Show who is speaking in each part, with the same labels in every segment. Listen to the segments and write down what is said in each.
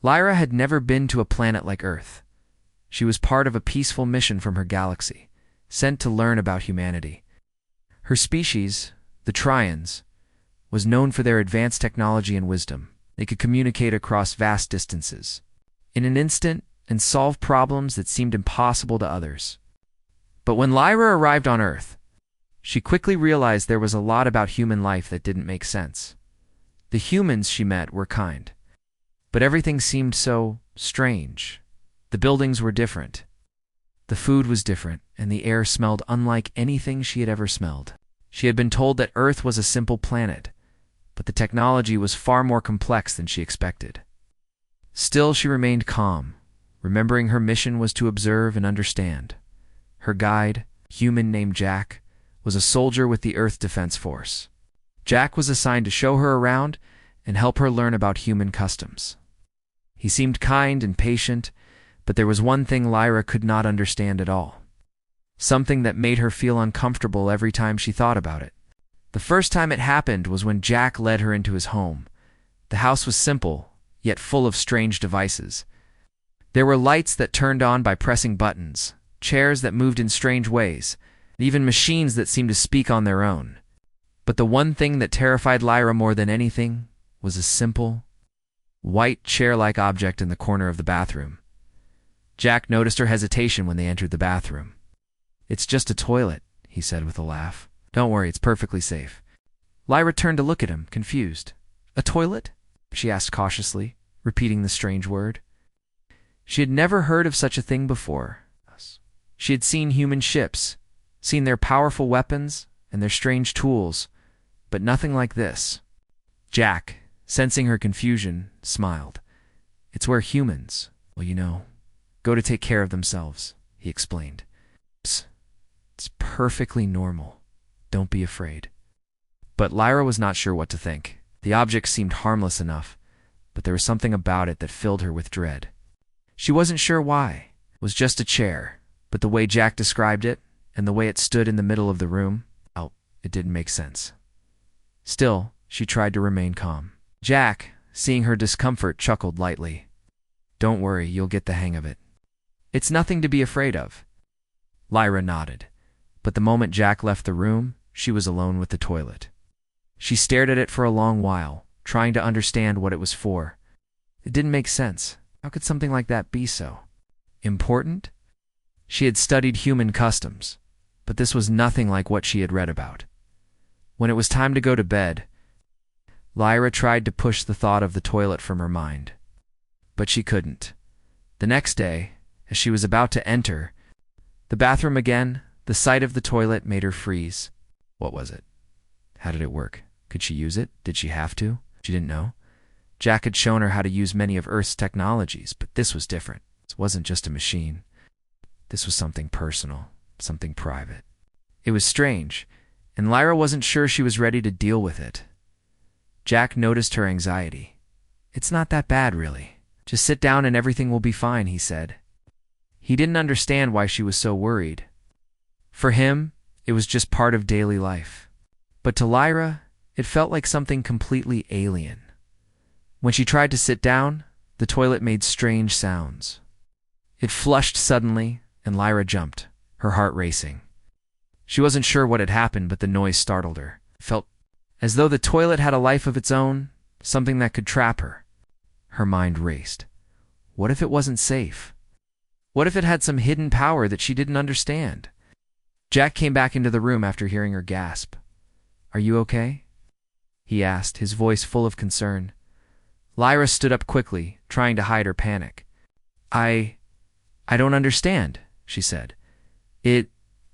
Speaker 1: Lyra had never been to a planet like Earth. She was part of a peaceful mission from her galaxy, sent to learn about humanity. Her species, the Trians, was known for their advanced technology and wisdom. They could communicate across vast distances in an instant and solve problems that seemed impossible to others. But when Lyra arrived on Earth, she quickly realized there was a lot about human life that didn't make sense. The humans she met were kind, but everything seemed so strange. The buildings were different. The food was different, and the air smelled unlike anything she had ever smelled. She had been told that Earth was a simple planet, but the technology was far more complex than she expected. Still, she remained calm, remembering her mission was to observe and understand. Her guide, human named Jack, was a soldier with the Earth Defense Force. Jack was assigned to show her around and help her learn about human customs. He seemed kind and patient, but there was one thing Lyra could not understand at all. Something that made her feel uncomfortable every time she thought about it. The first time it happened was when Jack led her into his home. The house was simple, yet full of strange devices. There were lights that turned on by pressing buttons, chairs that moved in strange ways, and even machines that seemed to speak on their own. But the one thing that terrified Lyra more than anything was a simple, white chair-like object in the corner of the bathroom. Jack noticed her hesitation when they entered the bathroom. "It's just a toilet," he said with a laugh. "Don't worry, it's perfectly safe." Lyra turned to look at him, confused. "A toilet?" she asked cautiously, repeating the strange word. She had never heard of such a thing before. She had seen human ships, seen their powerful weapons and their strange tools, but nothing like this. Jack, sensing her confusion, smiled. "It's where humans, go to take care of themselves," he explained. "It's perfectly normal. Don't be afraid." But Lyra was not sure what to think. The object seemed harmless enough, but there was something about it that filled her with dread. She wasn't sure why. It was just a chair, but the way Jack described it, and the way it stood in the middle of the room, it didn't make sense. Still, she tried to remain calm. Jack, seeing her discomfort, chuckled lightly. "Don't worry, you'll get the hang of it. It's nothing to be afraid of." Lyra nodded, but the moment Jack left the room, she was alone with the toilet. She stared at it for a long while, trying to understand what it was for. It didn't make sense. How could something like that be so important? She had studied human customs, but this was nothing like what she had read about. When it was time to go to bed, Lyra tried to push the thought of the toilet from her mind, but she couldn't. The next day, as she was about to enter the bathroom again, the sight of the toilet made her freeze. What was it? How did it work? Could she use it? Did she have to? She didn't know. Jack had shown her how to use many of Earth's technologies, but this was different. This wasn't just a machine. This was something personal, something private. It was strange, and Lyra wasn't sure she was ready to deal with it. Jack noticed her anxiety. "It's not that bad, really. Just sit down and everything will be fine," he said. He didn't understand why she was so worried. For him, it was just part of daily life. But to Lyra, it felt like something completely alien. When she tried to sit down, the toilet made strange sounds. It flushed suddenly, and Lyra jumped, her heart racing. She wasn't sure what had happened, but the noise startled her. It felt as though the toilet had a life of its own, something that could trap her. Her mind raced. What if it wasn't safe? What if it had some hidden power that she didn't understand? Jack came back into the room after hearing her gasp. "Are you okay?" he asked, his voice full of concern. Lyra stood up quickly, trying to hide her panic. I don't understand," she said. It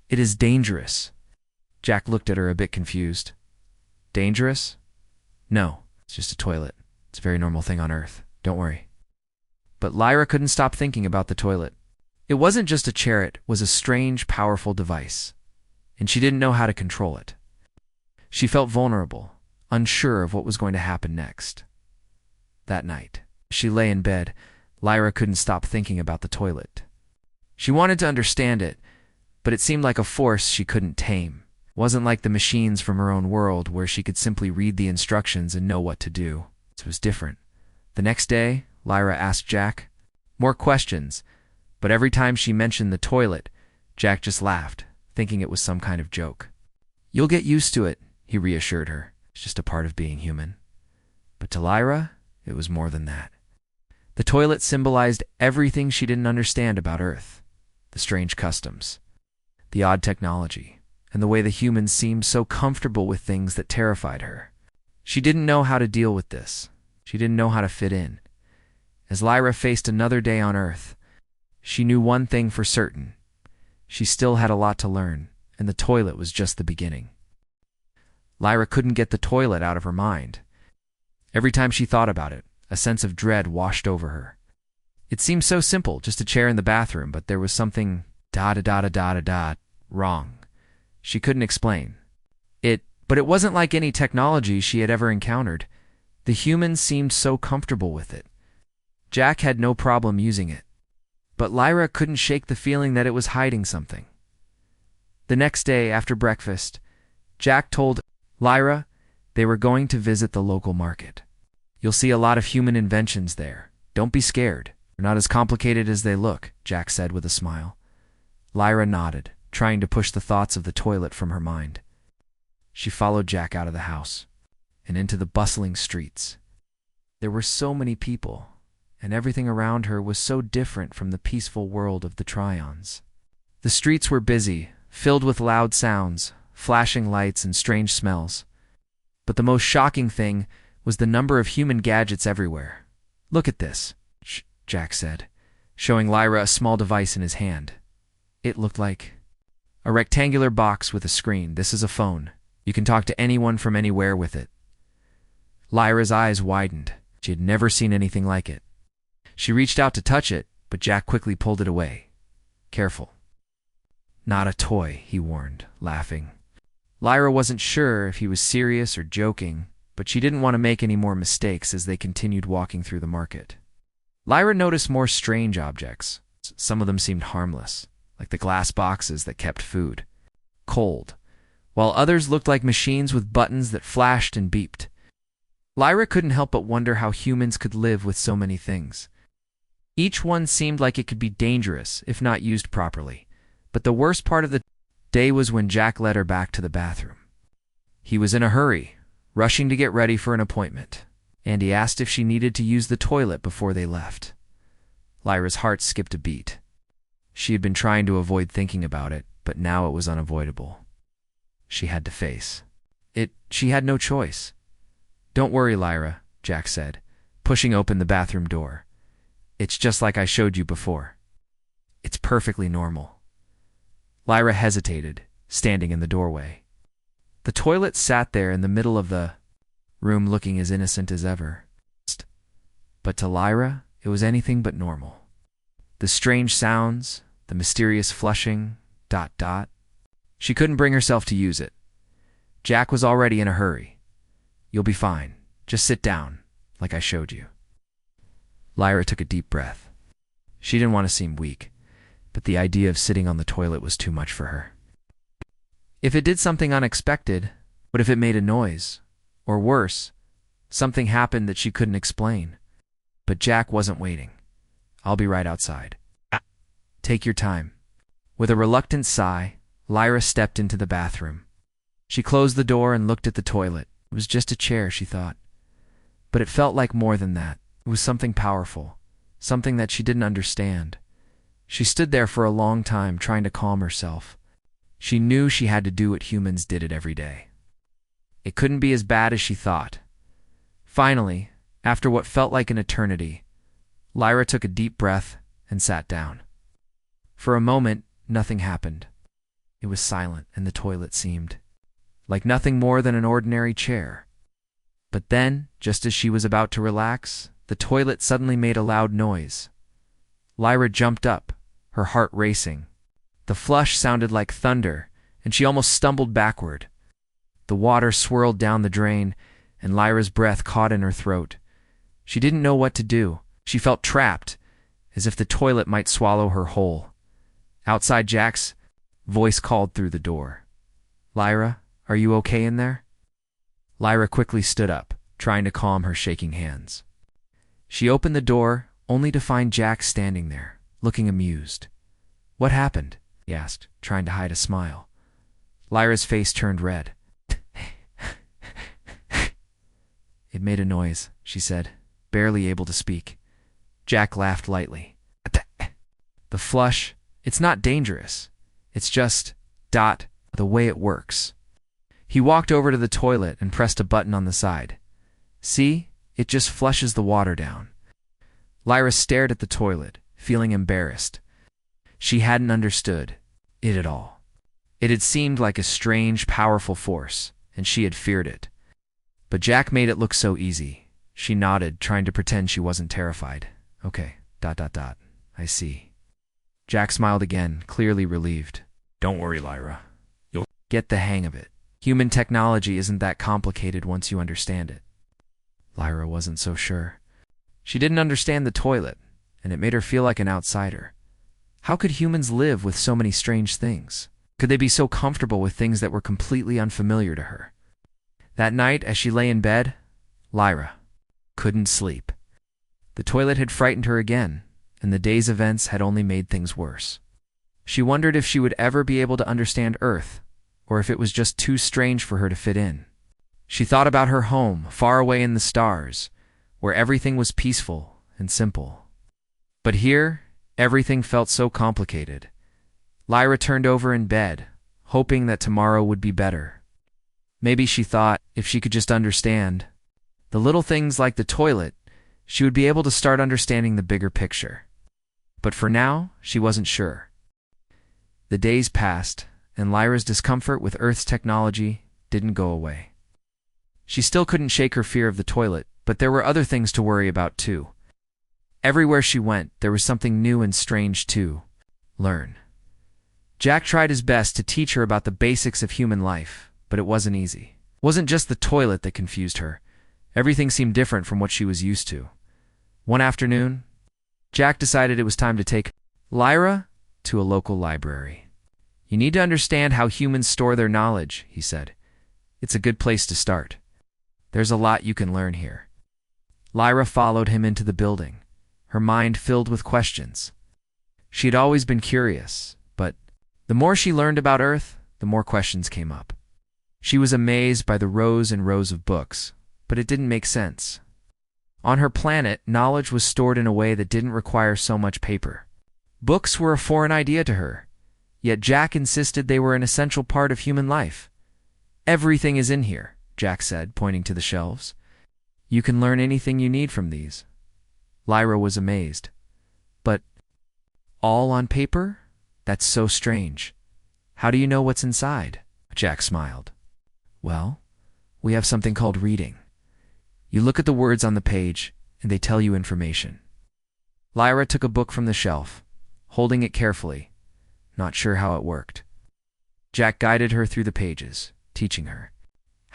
Speaker 1: is dangerous." Jack looked at her a bit confused. "Dangerous? No, it's just a toilet. It's a very normal thing on Earth. Don't worry." But Lyra couldn't stop thinking about the toilet. It wasn't just a chair, it was a strange, powerful device, and she didn't know how to control it. She felt vulnerable, unsure of what was going to happen next. That night, as she lay in bed, Lyra couldn't stop thinking about the toilet. She wanted to understand it, but it seemed like a force she couldn't tame. It wasn't like the machines from her own world where she could simply read the instructions and know what to do. It was different. The next day, Lyra asked Jack. More questions, but every time she mentioned the toilet, Jack just laughed, thinking it was some kind of joke. You'll get used to it, he reassured her. It's just a part of being human. But to Lyra, it was more than that. The toilet symbolized everything she didn't understand about Earth. The strange customs, the odd technology, and the way the humans seemed so comfortable with things that terrified her. She didn't know how to deal with this. She didn't know how to fit in. As Lyra faced another day on Earth, she knew one thing for certain. She still had a lot to learn, and the toilet was just the beginning. Lyra couldn't get the toilet out of her mind. Every time she thought about it, a sense of dread washed over her. It seemed so simple, just a chair in the bathroom, but there was something wrong. She couldn't explain. But it wasn't like any technology she had ever encountered. The humans seemed so comfortable with it. Jack had no problem using it. But Lyra couldn't shake the feeling that it was hiding something. The next day, after breakfast, Jack told Lyra they were going to visit the local market. You'll see a lot of human inventions there. Don't be scared. They're not as complicated as they look, Jack said with a smile. Lyra nodded, trying to push the thoughts of the toilet from her mind. She followed Jack out of the house and into the bustling streets. There were so many people, and everything around her was so different from the peaceful world of the Tryons. The streets were busy, filled with loud sounds, flashing lights, and strange smells. But the most shocking thing was the number of human gadgets everywhere. Look at this, Jack said, showing Lyra a small device in his hand. It looked like a rectangular box with a screen. This is a phone. You can talk to anyone from anywhere with it. Lyra's eyes widened. She had never seen anything like it. She reached out to touch it, but Jack quickly pulled it away. Careful. Not a toy, he warned, laughing. Lyra wasn't sure if he was serious or joking, but she didn't want to make any more mistakes as they continued walking through the market. Lyra noticed more strange objects. Some of them seemed harmless, like the glass boxes that kept food cold, while others looked like machines with buttons that flashed and beeped. Lyra couldn't help but wonder how humans could live with so many things. Each one seemed like it could be dangerous if not used properly, but the worst part of the day was when Jack led her back to the bathroom. He was in a hurry, rushing to get ready for an appointment, and he asked if she needed to use the toilet before they left. Lyra's heart skipped a beat. She had been trying to avoid thinking about it, but now it was unavoidable. She had to face it. She had no choice. Don't worry, Lyra, Jack said, pushing open the bathroom door. It's just like I showed you before. It's perfectly normal. Lyra hesitated, standing in the doorway. The toilet sat there in the middle of the room looking as innocent as ever. But to Lyra, it was anything but normal. The strange sounds, the mysterious flushing, ... She couldn't bring herself to use it. Jack was already in a hurry. You'll be fine. Just sit down, like I showed you. Lyra took a deep breath. She didn't want to seem weak, but the idea of sitting on the toilet was too much for her. If it did something unexpected, what if it made a noise? Or worse, something happened that she couldn't explain. But Jack wasn't waiting. I'll be right outside. Take your time. With a reluctant sigh, Lyra stepped into the bathroom. She closed the door and looked at the toilet. It was just a chair, she thought. But it felt like more than that. It was something powerful, something that she didn't understand. She stood there for a long time, trying to calm herself. She knew she had to do what humans did it every day. It couldn't be as bad as she thought. Finally, after what felt like an eternity, Lyra took a deep breath and sat down. For a moment, nothing happened. It was silent, and the toilet seemed like nothing more than an ordinary chair. But then, just as she was about to relax, the toilet suddenly made a loud noise. Lyra jumped up, her heart racing. The flush sounded like thunder, and she almost stumbled backward. The water swirled down the drain, and Lyra's breath caught in her throat. She didn't know what to do. She felt trapped, as if the toilet might swallow her whole. Outside, Jack's voice called through the door. Lyra, are you okay in there? Lyra quickly stood up, trying to calm her shaking hands. She opened the door, only to find Jack standing there, looking amused. "What happened?" he asked, trying to hide a smile. Lyra's face turned red. "It made a noise," she said, barely able to speak. Jack laughed lightly. "The flush, it's not dangerous. It's just, the way it works." He walked over to the toilet and pressed a button on the side. "See? It just flushes the water down." Lyra stared at the toilet, feeling embarrassed. She hadn't understood it at all. It had seemed like a strange, powerful force, and she had feared it. But Jack made it look so easy. She nodded, trying to pretend she wasn't terrified. "Okay, I see." Jack smiled again, clearly relieved. "Don't worry, Lyra. You'll get the hang of it. Human technology isn't that complicated once you understand it." Lyra wasn't so sure. She didn't understand the toilet, and it made her feel like an outsider. How could humans live with so many strange things? Could they be so comfortable with things that were completely unfamiliar to her? That night, as she lay in bed, Lyra couldn't sleep. The toilet had frightened her again, and the day's events had only made things worse. She wondered if she would ever be able to understand Earth, or if it was just too strange for her to fit in. She thought about her home, far away in the stars, where everything was peaceful and simple. But here, everything felt so complicated. Lyra turned over in bed, hoping that tomorrow would be better. Maybe she thought, if she could just understand the little things like the toilet, she would be able to start understanding the bigger picture. But for now, she wasn't sure. The days passed, and Lyra's discomfort with Earth's technology didn't go away. She still couldn't shake her fear of the toilet, but there were other things to worry about too. Everywhere she went, there was something new and strange to learn. Jack tried his best to teach her about the basics of human life, but it wasn't easy. It wasn't just the toilet that confused her. Everything seemed different from what she was used to. One afternoon, Jack decided it was time to take Lyra to a local library. "You need to understand how humans store their knowledge," he said. "It's a good place to start. There's a lot you can learn here." Lyra followed him into the building, her mind filled with questions. She had always been curious, but the more she learned about Earth, the more questions came up. She was amazed by the rows and rows of books, but it didn't make sense. On her planet, knowledge was stored in a way that didn't require so much paper. Books were a foreign idea to her, yet Jack insisted they were an essential part of human life. "Everything is in here," Jack said, pointing to the shelves. "You can learn anything you need from these." Lyra was amazed. "But all on paper? That's so strange. How do you know what's inside?" Jack smiled. "Well, we have something called reading. You look at the words on the page, and they tell you information." Lyra took a book from the shelf, holding it carefully, not sure how it worked. Jack guided her through the pages, teaching her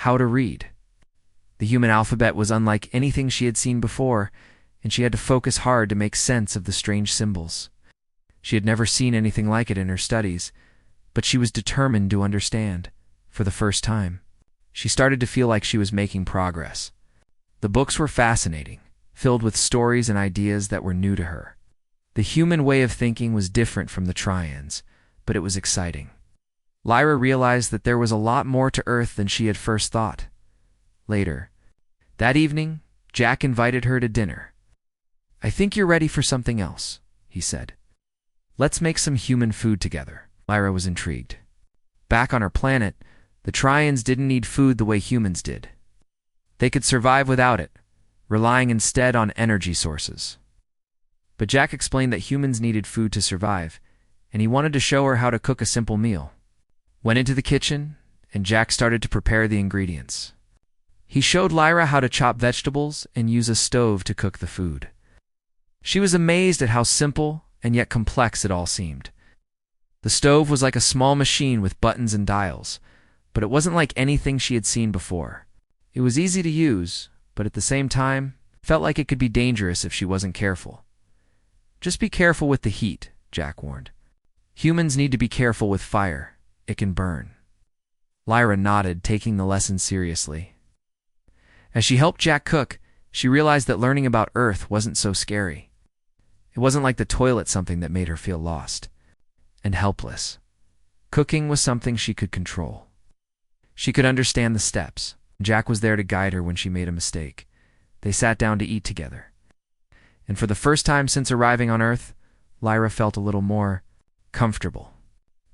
Speaker 1: how to read. The human alphabet was unlike anything she had seen before, and she had to focus hard to make sense of the strange symbols. She had never seen anything like it in her studies, but she was determined to understand. For the first time, she started to feel like she was making progress. The books were fascinating, filled with stories and ideas that were new to her. The human way of thinking was different from the Trians, but it was exciting. Lyra realized that there was a lot more to Earth than she had first thought. Later, that evening, Jack invited her to dinner. "I think you're ready for something else," he said. "Let's make some human food together." Lyra was intrigued. Back on her planet, the Trians didn't need food the way humans did. They could survive without it, relying instead on energy sources. But Jack explained that humans needed food to survive, and he wanted to show her how to cook a simple meal. Went into the kitchen, and Jack started to prepare the ingredients. He showed Lyra how to chop vegetables and use a stove to cook the food. She was amazed at how simple and yet complex it all seemed. The stove was like a small machine with buttons and dials, but it wasn't like anything she had seen before. It was easy to use, but at the same time, felt like it could be dangerous if she wasn't careful. "Just be careful with the heat," Jack warned. "Humans need to be careful with fire. It can burn." Lyra nodded, taking the lesson seriously. As she helped Jack cook, she realized that learning about Earth wasn't so scary. It wasn't like the toilet something that made her feel lost and helpless. Cooking was something she could control. She could understand the steps. Jack was there to guide her when she made a mistake. They sat down to eat together. And for the first time since arriving on Earth, Lyra felt a little more comfortable.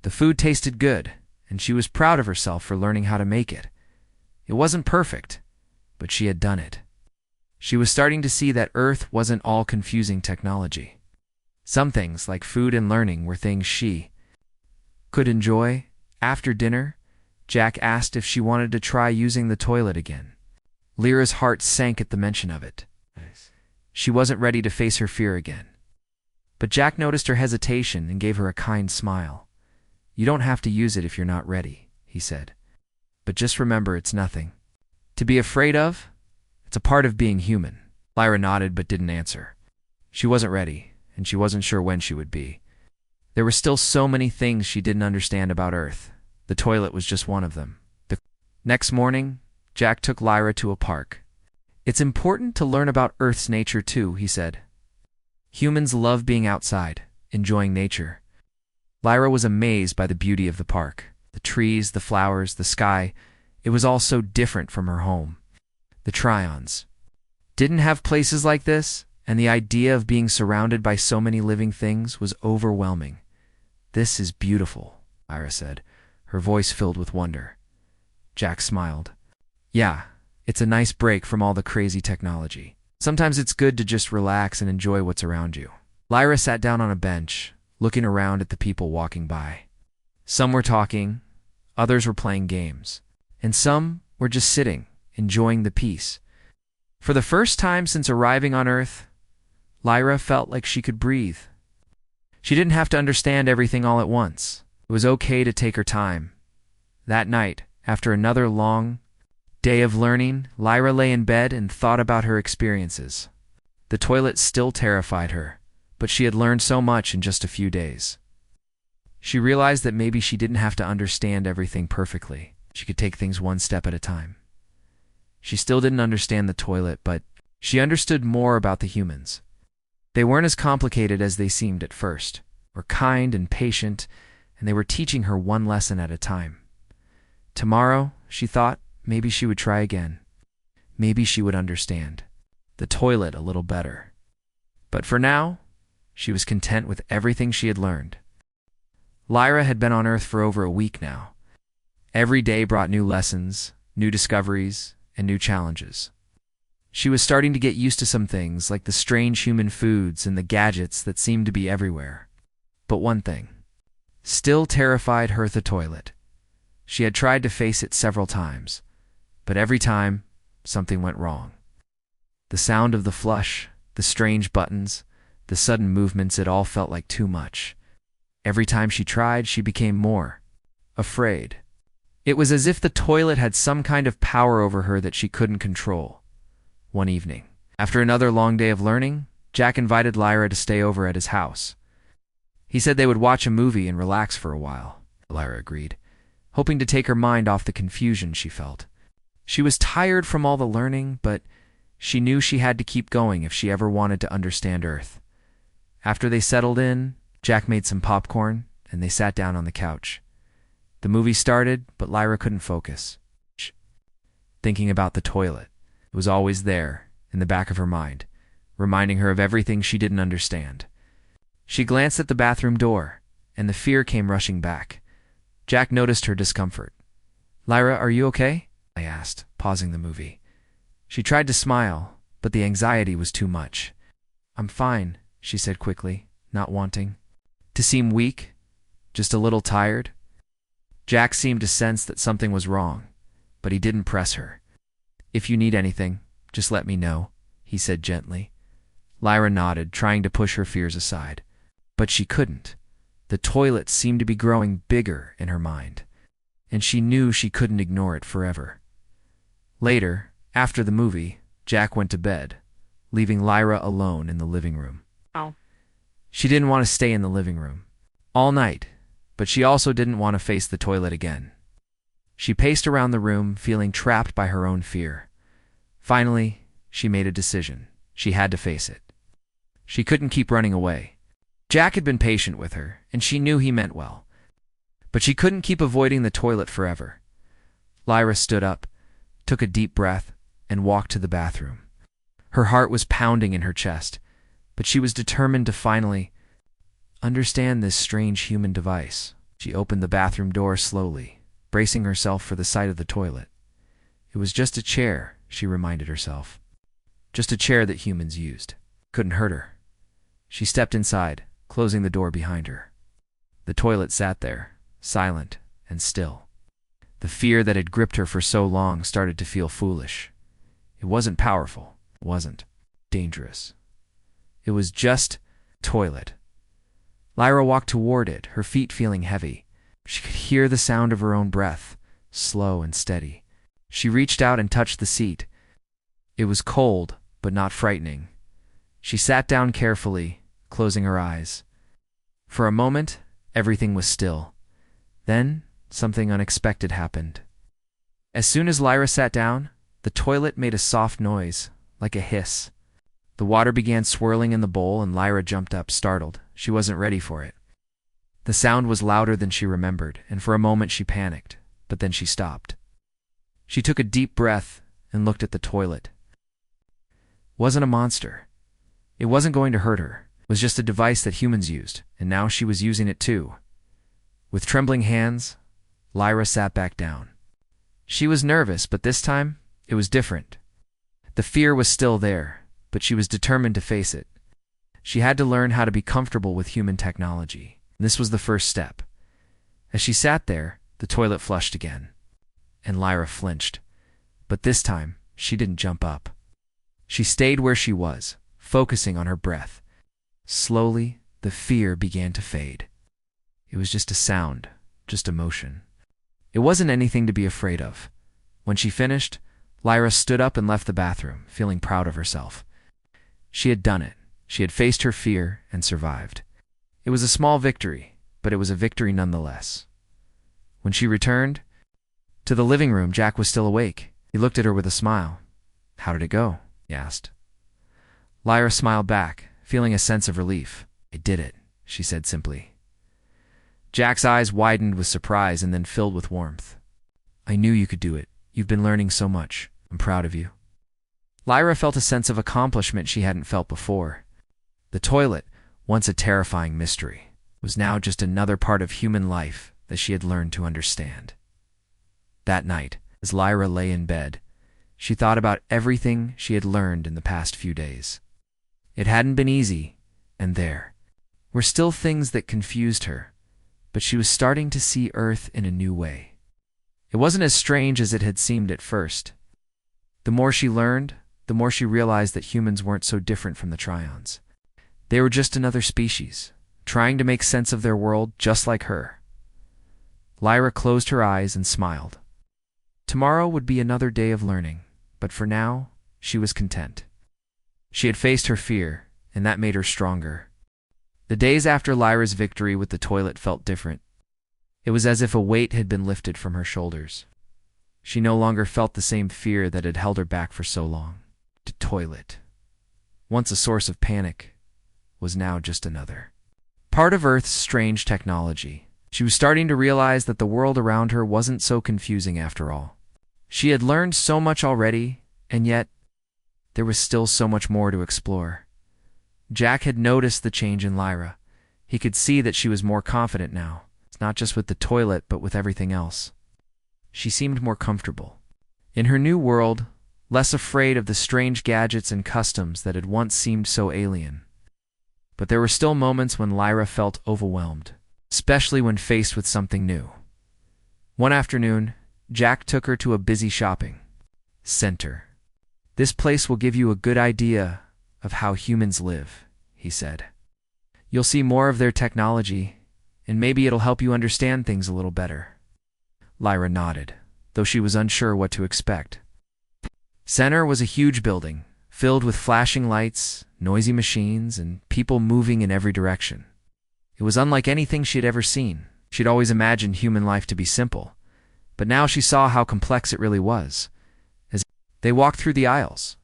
Speaker 1: The food tasted good, and she was proud of herself for learning how to make it. It wasn't perfect, but she had done it. She was starting to see that Earth wasn't all confusing technology. Some things, like food and learning, were things she could enjoy. After dinner, Jack asked if she wanted to try using the toilet again. Lyra's heart sank at the mention of it. She wasn't ready to face her fear again. But Jack noticed her hesitation and gave her a kind smile. "You don't have to use it if you're not ready," he said. "But just remember, it's nothing to be afraid of. It's a part of being human." Lyra nodded but didn't answer. She wasn't ready, and she wasn't sure when she would be. There were still so many things she didn't understand about Earth. The toilet was just one of them. The next morning, Jack took Lyra to a park. "It's important to learn about Earth's nature too," he said. "Humans love being outside, enjoying nature." Lyra was amazed by the beauty of the park. The trees, the flowers, the sky. It was all so different from her home. The Tryons didn't have places like this, and the idea of being surrounded by so many living things was overwhelming. "This is beautiful," Lyra said, her voice filled with wonder. Jack smiled. "Yeah, it's a nice break from all the crazy technology. Sometimes it's good to just relax and enjoy what's around you." Lyra sat down on a bench, looking around at the people walking by. Some were talking, others were playing games, and some were just sitting, enjoying the peace. For the first time since arriving on Earth, Lyra felt like she could breathe. She didn't have to understand everything all at once. It was okay to take her time. That night, after another long day of learning, Lyra lay in bed and thought about her experiences. The toilet still terrified her, but she had learned so much in just a few days. She realized that maybe she didn't have to understand everything perfectly. She could take things one step at a time. She still didn't understand the toilet, but she understood more about the humans. They weren't as complicated as they seemed at first. They were kind and patient, and they were teaching her one lesson at a time. Tomorrow, she thought, maybe she would try again. Maybe she would understand the toilet a little better. But for now, she was content with everything she had learned. Lyra had been on Earth for over a week now. Every day brought new lessons, new discoveries, and new challenges. She was starting to get used to some things, like the strange human foods and the gadgets that seemed to be everywhere. But one thing still terrified her: the toilet. She had tried to face it several times, but every time, something went wrong. The sound of the flush, the strange buttons, the sudden movements, it all felt like too much. Every time she tried, she became more afraid. It was as if the toilet had some kind of power over her that she couldn't control. One evening, after another long day of learning, Jack invited Lyra to stay over at his house. He said they would watch a movie and relax for a while. Lyra agreed, hoping to take her mind off the confusion she felt. She was tired from all the learning, but she knew she had to keep going if she ever wanted to understand Earth. After they settled in, Jack made some popcorn, and they sat down on the couch. The movie started, but Lyra couldn't focus. Thinking about the toilet. It was always there, in the back of her mind, reminding her of everything she didn't understand. She glanced at the bathroom door, and the fear came rushing back. Jack noticed her discomfort. "Lyra, are you okay?" I asked, pausing the movie. She tried to smile, but the anxiety was too much. "I'm fine," she said quickly, not wanting to seem weak, just a little tired. Jack seemed to sense that something was wrong, but he didn't press her. "If you need anything, just let me know," he said gently. Lyra nodded, trying to push her fears aside. But she couldn't. The toilet seemed to be growing bigger in her mind, and she knew she couldn't ignore it forever. Later, after the movie, Jack went to bed, leaving Lyra alone in the living room. She didn't want to stay in the living room all night, but she also didn't want to face the toilet again. She paced around the room, feeling trapped by her own fear. Finally, she made a decision. She had to face it. She couldn't keep running away. Jack had been patient with her, and she knew he meant well. But she couldn't keep avoiding the toilet forever. Lyra stood up, took a deep breath, and walked to the bathroom. Her heart was pounding in her chest, but she was determined to finally understand this strange human device. She opened the bathroom door slowly, bracing herself for the sight of the toilet. It was just a chair, she reminded herself. Just a chair that humans used. Couldn't hurt her. She stepped inside, closing the door behind her. The toilet sat there, silent and still. The fear that had gripped her for so long started to feel foolish. It wasn't powerful. It wasn't dangerous. It was just toilet. Lyra walked toward it, her feet feeling heavy. She could hear the sound of her own breath, slow and steady. She reached out and touched the seat. It was cold, but not frightening. She sat down carefully, closing her eyes. For a moment, everything was still. Then, something unexpected happened. As soon as Lyra sat down, the toilet made a soft noise, like a hiss. The water began swirling in the bowl and Lyra jumped up, startled. She wasn't ready for it. The sound was louder than she remembered, and for a moment she panicked, but then she stopped. She took a deep breath and looked at the toilet. It wasn't a monster. It wasn't going to hurt her. It was just a device that humans used, and now she was using it too. With trembling hands, Lyra sat back down. She was nervous, but this time, it was different. The fear was still there, but she was determined to face it. She had to learn how to be comfortable with human technology. This was the first step. As she sat there, the toilet flushed again, and Lyra flinched. But this time, she didn't jump up. She stayed where she was, focusing on her breath. Slowly, the fear began to fade. It was just a sound, just emotion. It wasn't anything to be afraid of. When she finished, Lyra stood up and left the bathroom, feeling proud of herself. She had done it. She had faced her fear and survived. It was a small victory, but it was a victory nonetheless. When she returned to the living room, Jack was still awake. He looked at her with a smile. "How did it go?" he asked. Lyra smiled back, feeling a sense of relief. "I did it," she said simply. Jack's eyes widened with surprise and then filled with warmth. "I knew you could do it. You've been learning so much. I'm proud of you." Lyra felt a sense of accomplishment she hadn't felt before. The toilet, once a terrifying mystery, was now just another part of human life that she had learned to understand. That night, as Lyra lay in bed, she thought about everything she had learned in the past few days. It hadn't been easy, and there were still things that confused her, but she was starting to see Earth in a new way. It wasn't as strange as it had seemed at first. The more she learned, the more she realized that humans weren't so different from the Tryons. They were just another species, trying to make sense of their world just like her. Lyra closed her eyes and smiled. Tomorrow would be another day of learning, but for now, she was content. She had faced her fear, and that made her stronger. The days after Lyra's victory with the toilet felt different. It was as if a weight had been lifted from her shoulders. She no longer felt the same fear that had held her back for so long. The toilet, once a source of panic, was now just another part of Earth's strange technology. She was starting to realize that the world around her wasn't so confusing after all. She had learned so much already, and yet there was still so much more to explore. Jack had noticed the change in Lyra. He could see that she was more confident now, not just with the toilet but with everything else. She seemed more comfortable. In her new world, less afraid of the strange gadgets and customs that had once seemed so alien. But there were still moments when Lyra felt overwhelmed, especially when faced with something new. One afternoon, Jack took her to a busy shopping center. "This place will give you a good idea of how humans live," he said. "You'll see more of their technology, and maybe it'll help you understand things a little better." Lyra nodded, though she was unsure what to expect. Center was a huge building, filled with flashing lights, noisy machines, and people moving in every direction. It was unlike anything she had ever seen. She'd always imagined human life to be simple, but now she saw how complex it really was. As they walked through the aisles,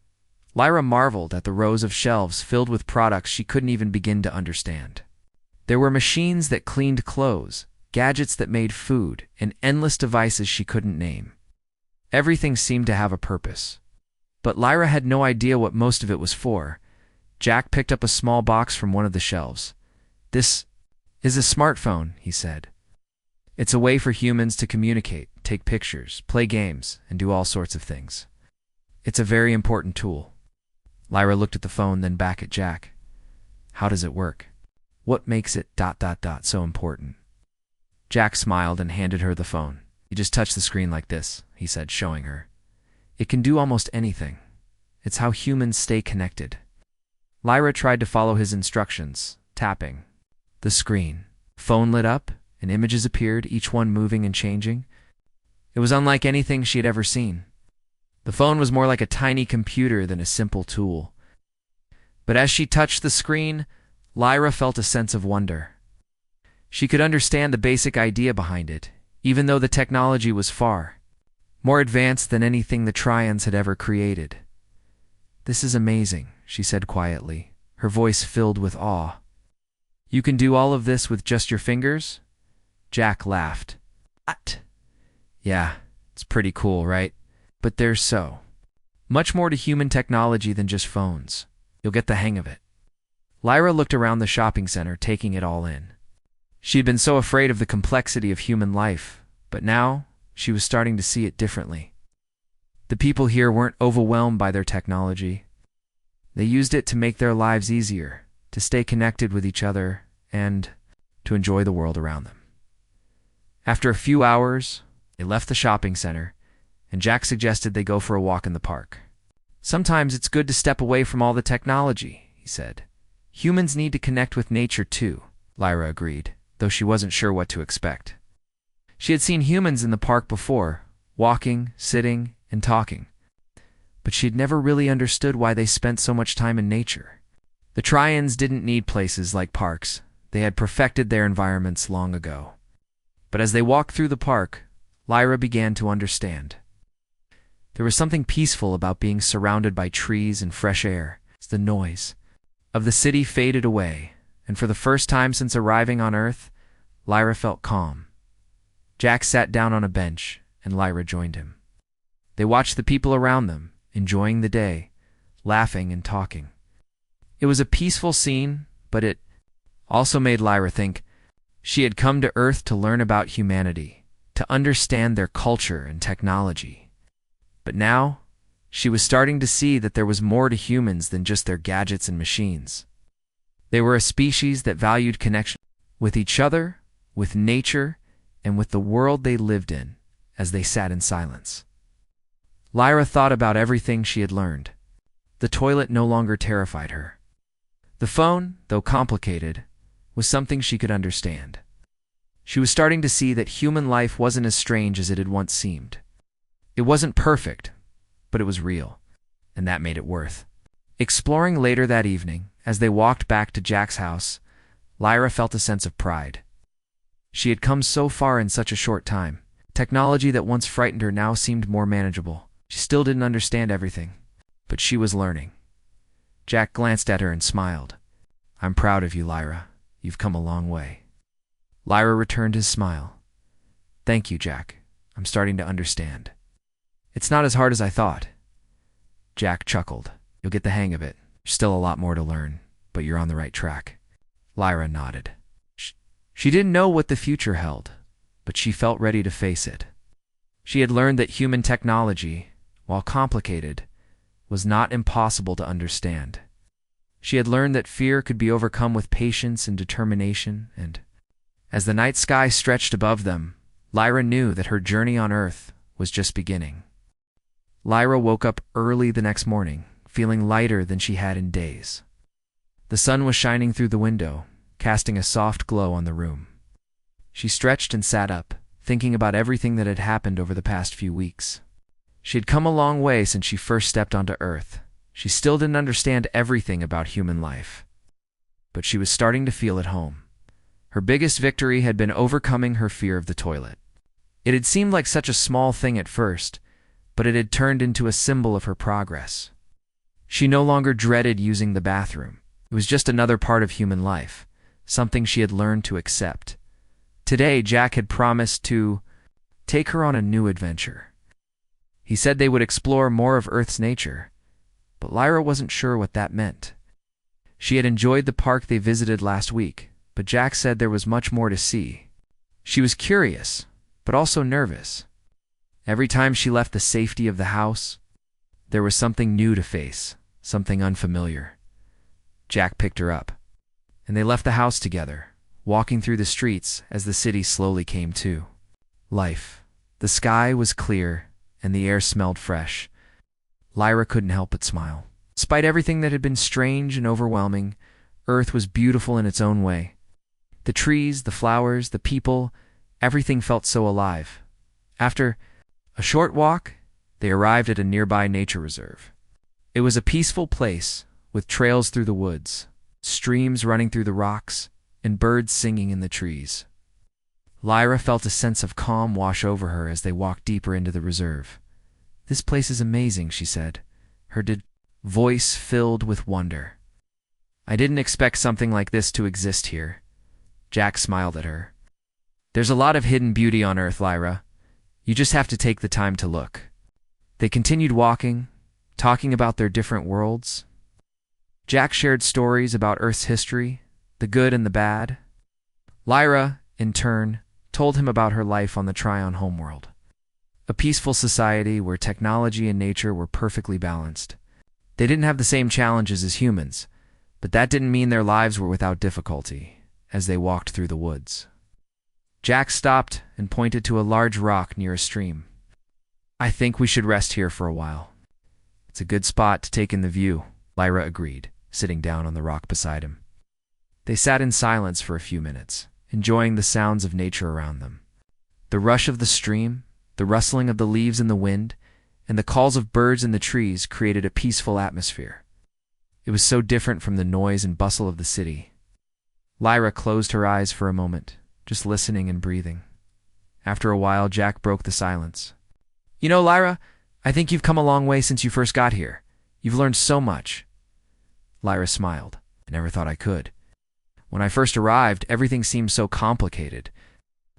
Speaker 1: Lyra marveled at the rows of shelves filled with products she couldn't even begin to understand. There were machines that cleaned clothes, gadgets that made food, and endless devices she couldn't name. Everything seemed to have a purpose. But Lyra had no idea what most of it was for. Jack picked up a small box from one of the shelves. "This is a smartphone," he said. "It's a way for humans to communicate, take pictures, play games, and do all sorts of things. It's a very important tool." Lyra looked at the phone, then back at Jack. "How does it work? What makes it ... so important?" Jack smiled and handed her the phone. "You just touch the screen like this," he said, showing her. "It can do almost anything. It's how humans stay connected." Lyra tried to follow his instructions, tapping. The screen. Phone lit up, and images appeared, each one moving and changing. It was unlike anything she had ever seen. The phone was more like a tiny computer than a simple tool. But as she touched the screen, Lyra felt a sense of wonder. She could understand the basic idea behind it, even though the technology was far more advanced than anything the Trians had ever created. "This is amazing," she said quietly, her voice filled with awe. "You can do all of this with just your fingers?" Jack laughed. "What?" "Yeah, it's pretty cool, right? But there's so much more to human technology than just phones. You'll get the hang of it." Lyra looked around the shopping center, taking it all in. She had been so afraid of the complexity of human life, but now she was starting to see it differently. The people here weren't overwhelmed by their technology. They used it to make their lives easier, to stay connected with each other, and to enjoy the world around them. After a few hours, they left the shopping center, and Jack suggested they go for a walk in the park. "Sometimes it's good to step away from all the technology," he said. "Humans need to connect with nature too," Lyra agreed, though she wasn't sure what to expect. She had seen humans in the park before, walking, sitting, and talking. But she had never really understood why they spent so much time in nature. The Trians didn't need places like parks. They had perfected their environments long ago. But as they walked through the park, Lyra began to understand. There was something peaceful about being surrounded by trees and fresh air. The noise of the city faded away, and for the first time since arriving on Earth, Lyra felt calm. Jack sat down on a bench, and Lyra joined him. They watched the people around them, enjoying the day, laughing and talking. It was a peaceful scene, but it also made Lyra think. She had come to Earth to learn about humanity, to understand their culture and technology. But now, she was starting to see that there was more to humans than just their gadgets and machines. They were a species that valued connection with each other, with nature, and with the world they lived in, as they sat in silence. Lyra thought about everything she had learned. The toilet no longer terrified her. The phone, though complicated, was something she could understand. She was starting to see that human life wasn't as strange as it had once seemed. It wasn't perfect, but it was real, and that made it worth exploring. Later that evening, as they walked back to Jack's house, Lyra felt a sense of pride. She had come so far in such a short time. Technology that once frightened her now seemed more manageable. She still didn't understand everything, but she was learning. Jack glanced at her and smiled. "I'm proud of you, Lyra. You've come a long way." Lyra returned his smile. "Thank you, Jack. I'm starting to understand. It's not as hard as I thought." Jack chuckled. "You'll get the hang of it. There's still a lot more to learn, but you're on the right track." Lyra nodded. She didn't know what the future held, but she felt ready to face it. She had learned that human technology, while complicated, was not impossible to understand. She had learned that fear could be overcome with patience and determination, and as the night sky stretched above them, Lyra knew that her journey on Earth was just beginning. Lyra woke up early the next morning, feeling lighter than she had in days. The sun was shining through the window, casting a soft glow on the room. She stretched and sat up, thinking about everything that had happened over the past few weeks. She had come a long way since she first stepped onto Earth. She still didn't understand everything about human life, but she was starting to feel at home. Her biggest victory had been overcoming her fear of the toilet. It had seemed like such a small thing at first, but it had turned into a symbol of her progress. She no longer dreaded using the bathroom. It was just another part of human life, something she had learned to accept. Today, Jack had promised to take her on a new adventure. He said they would explore more of Earth's nature, but Lyra wasn't sure what that meant. She had enjoyed the park they visited last week, but Jack said there was much more to see. She was curious, but also nervous. Every time she left the safety of the house, there was something new to face, something unfamiliar. Jack picked her up, and they left the house together, walking through the streets as the city slowly came to life. The sky was clear, and the air smelled fresh. Lyra couldn't help but smile. Despite everything that had been strange and overwhelming, Earth was beautiful in its own way. The trees, the flowers, the people, everything felt so alive. After a short walk, they arrived at a nearby nature reserve. It was a peaceful place, with trails through the woods, streams running through the rocks, and birds singing in the trees. Lyra felt a sense of calm wash over her as they walked deeper into the reserve. "This place is amazing," she said, her voice filled with wonder. "I didn't expect something like this to exist here." Jack smiled at her. "There's a lot of hidden beauty on Earth, Lyra. You just have to take the time to look." They continued walking, talking about their different worlds. Jack shared stories about Earth's history, the good and the bad. Lyra, in turn, told him about her life on the Tryon homeworld, a peaceful society where technology and nature were perfectly balanced. They didn't have the same challenges as humans, but that didn't mean their lives were without difficulty as they walked through the woods. Jack stopped and pointed to a large rock near a stream. "I think we should rest here for a while." "It's a good spot to take in the view," Lyra agreed, sitting down on the rock beside him. They sat in silence for a few minutes, enjoying the sounds of nature around them. The rush of the stream, the rustling of the leaves in the wind, and the calls of birds in the trees created a peaceful atmosphere. It was so different from the noise and bustle of the city. Lyra closed her eyes for a moment, just listening and breathing. After a while, Jack broke the silence. "You know, Lyra, I think you've come a long way since you first got here. You've learned so much." Lyra smiled. "I never thought I could. When I first arrived, everything seemed so complicated.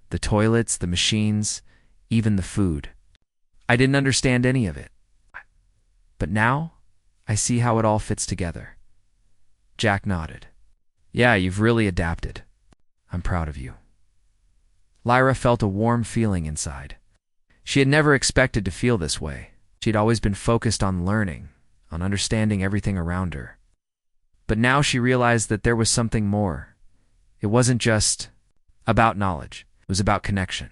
Speaker 1: The toilets, the machines, even the food. I didn't understand any of it. But now, I see how it all fits together." Jack nodded. "Yeah, you've really adapted. I'm proud of you." Lyra felt a warm feeling inside. She had never expected to feel this way. She had always been focused on learning, on understanding everything around her. But now she realized that there was something more. It wasn't just about knowledge. It was about connection.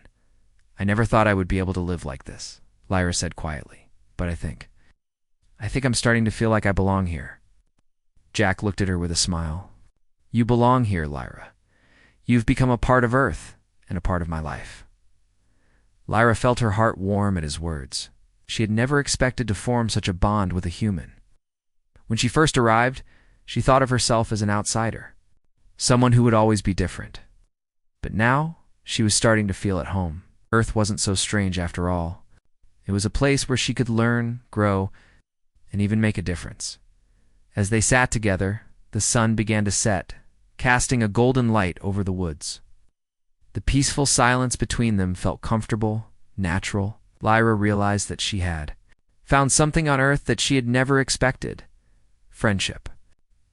Speaker 1: "I never thought I would be able to live like this," Lyra said quietly. "But I think I'm starting to feel like I belong here." Jack looked at her with a smile. "You belong here, Lyra. You've become a part of Earth and a part of my life." Lyra felt her heart warm at his words. She had never expected to form such a bond with a human. When she first arrived, she thought of herself as an outsider, someone who would always be different. But now, she was starting to feel at home. Earth wasn't so strange after all. It was a place where she could learn, grow, and even make a difference. As they sat together, the sun began to set, casting a golden light over the woods. The peaceful silence between them felt comfortable, natural. Lyra realized that she had found something on Earth that she had never expected: friendship.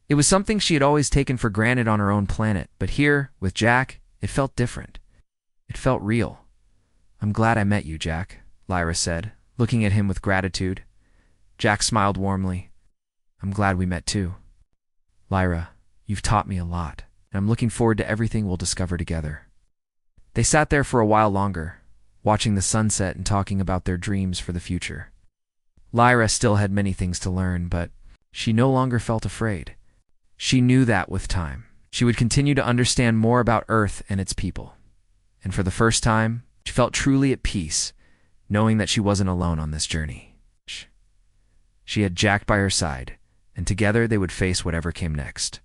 Speaker 1: It was something she had always taken for granted on her own planet, but here, with Jack, it felt different. It felt real. "I'm glad I met you, Jack," Lyra said, looking at him with gratitude. Jack smiled warmly. "I'm glad we met too. Lyra, you've taught me a lot, and I'm looking forward to everything we'll discover together." They sat there for a while longer, watching the sunset and talking about their dreams for the future. Lyra still had many things to learn, but she no longer felt afraid. She knew that with time, she would continue to understand more about Earth and its people. And for the first time, she felt truly at peace, knowing that she wasn't alone on this journey. She had Jack by her side, and together they would face whatever came next.